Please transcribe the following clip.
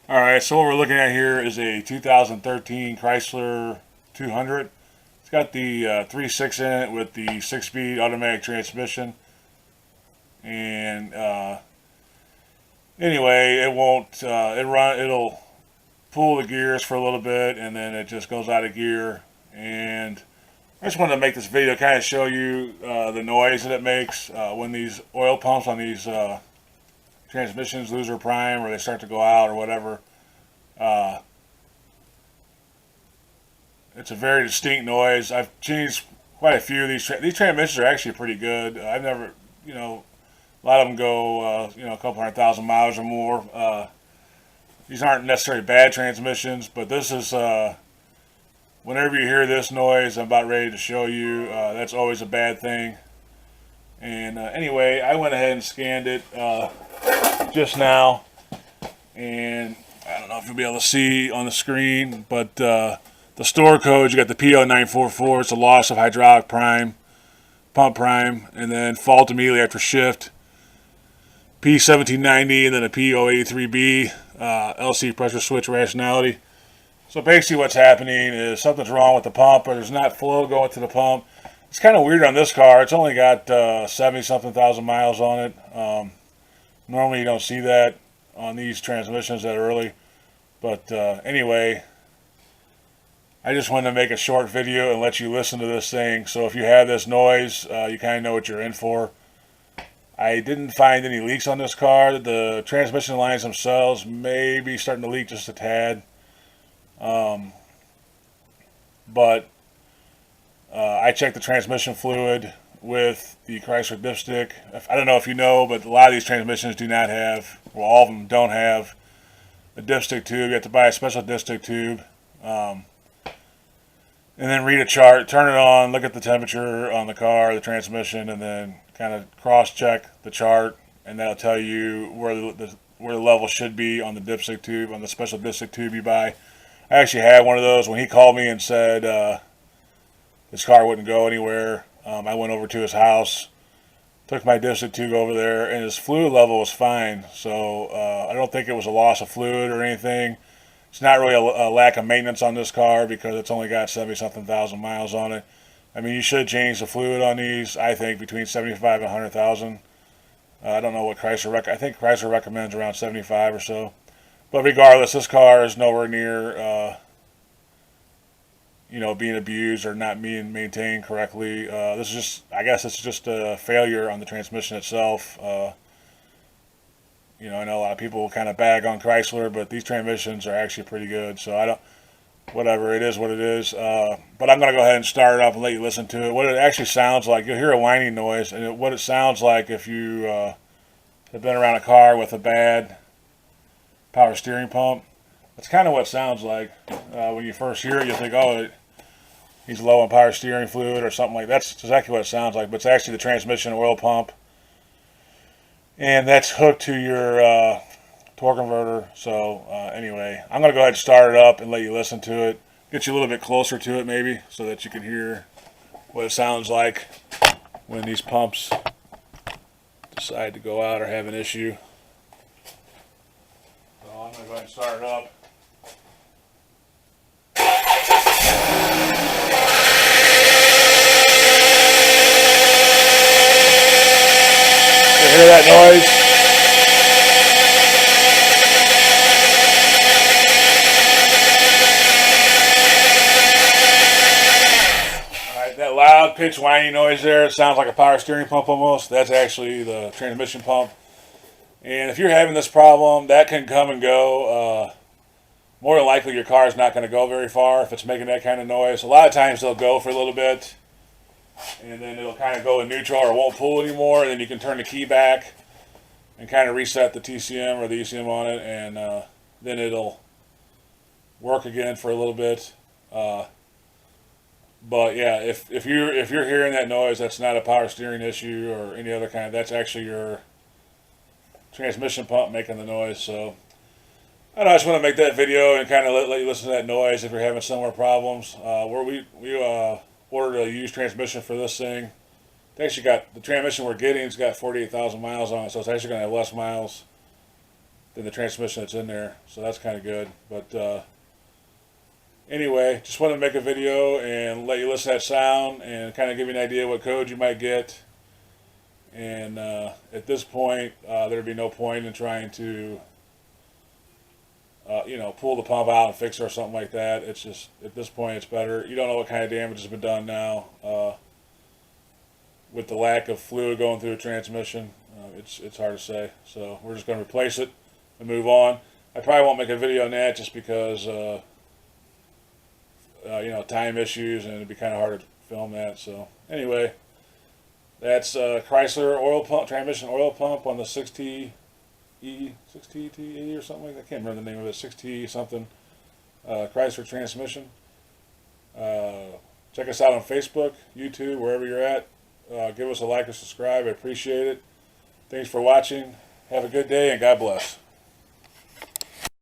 Alright, so what we're looking at here is a 2013 Chrysler 200. It's got the 3.6 in it with the 6-speed automatic transmission. And anyway, it'll pull the gears for a little bit and then it just goes out of gear. And I just wanted to make this video to kind of show you the noise that it makes when these oil pumps on these transmissions lose their prime or they start to go out or whatever. It's a very distinct noise. I've changed quite a few of these. These transmissions are actually pretty good. I've never, a lot of them go, a couple 100,000 miles or more. These aren't necessarily bad transmissions, but this is, whenever you hear this noise I'm about ready to show you, that's always a bad thing. And anyway, I went ahead and scanned it just now, and I don't know if you'll be able to see on the screen, but the store code, you got the P0944, it's a loss of hydraulic prime, pump prime, and then fault immediately after shift. P1790 and then a P083B, LC pressure switch rationality. So basically what's happening is something's wrong with the pump, or there's not flow going to the pump. It's kind of weird on this car. It's only got 70-something thousand miles on it. Normally you don't see that on these transmissions that early. But anyway, I just wanted to make a short video and let you listen to this thing. So if you have this noise, you kind of know what you're in for. I didn't find any leaks on this car. The transmission lines themselves may be starting to leak just a tad. But I checked the transmission fluid with the Chrysler dipstick. I don't know if you know, but a lot of these transmissions do not have, well, all of them don't have a dipstick tube. You have to buy a special dipstick tube. And then read a chart, turn it on, look at the temperature on the car, the transmission, and then kind of cross-check the chart, and that'll tell you where the level should be on the dipstick tube, on the special dipstick tube you buy. I actually had one of those. When he called me and said his car wouldn't go anywhere, I went over to his house, took my dipstick tube over there, and his fluid level was fine. So I don't think it was a loss of fluid or anything. It's not really a lack of maintenance on this car because it's only got 70-something thousand miles on it. I mean, you should change the fluid on these, I think, between 75 and 100,000. I don't know what Chrysler I think Chrysler recommends around 75 or so. But regardless, this car is nowhere near, being abused or not being maintained correctly. This is just, I guess it's just a failure on the transmission itself. I know a lot of people kind of bag on Chrysler, but these transmissions are actually pretty good. So whatever, it is what it is. But I'm going to go ahead and start it up and let you listen to it. What it actually sounds like, you'll hear a whining noise, and what it sounds like if you have been around a car with a bad power steering pump. That's kind of what it sounds like. When you first hear it, you'll think, oh, he's low on power steering fluid or something like that. That's exactly what it sounds like, but it's actually the transmission oil pump. And that's hooked to your torque converter. So anyway, I'm going to go ahead and start it up and let you listen to it. Get you a little bit closer to it maybe so that you can hear what it sounds like when these pumps decide to go out or have an issue. So I'm going to go ahead and start it up. You hear that noise? That loud pitch whining noise there, it sounds like a power steering pump almost. That's actually the transmission pump. And if you're having this problem, that can come and go. More than likely your car is not going to go very far if it's making that kind of noise. A lot of times they'll go for a little bit and then it'll kind of go in neutral or won't pull anymore, and then you can turn the key back and kind of reset the TCM or the ECM on it, and then it'll work again for a little bit. But yeah, if you're hearing that noise, that's not a power steering issue or any other kind. That's actually your transmission pump making the noise. So I just want to make that video and kind of let you listen to that noise if you're having similar problems. We ordered a used transmission for this thing. They actually got the transmission we're getting. It's got 48,000 miles on it, so it's actually going to have less miles than the transmission that's in there. So that's kind of good. But anyway, just wanted to make a video and let you listen to that sound and kind of give you an idea what code you might get. And at this point, there'd be no point in trying to, pull the pump out and fix it or something like that. It's just, at this point, it's better. You don't know what kind of damage has been done now with the lack of fluid going through the transmission. It's hard to say. So we're just going to replace it and move on. I probably won't make a video on that just because, time issues, and it'd be kind of hard to film that. So anyway. That's Chrysler oil pump, transmission oil pump on the 6T or something like that. I can't remember the name of it. 6T something. Chrysler transmission. Check us out on Facebook, YouTube, wherever you're at. Give us a like and subscribe. I appreciate it. Thanks for watching. Have a good day and God bless.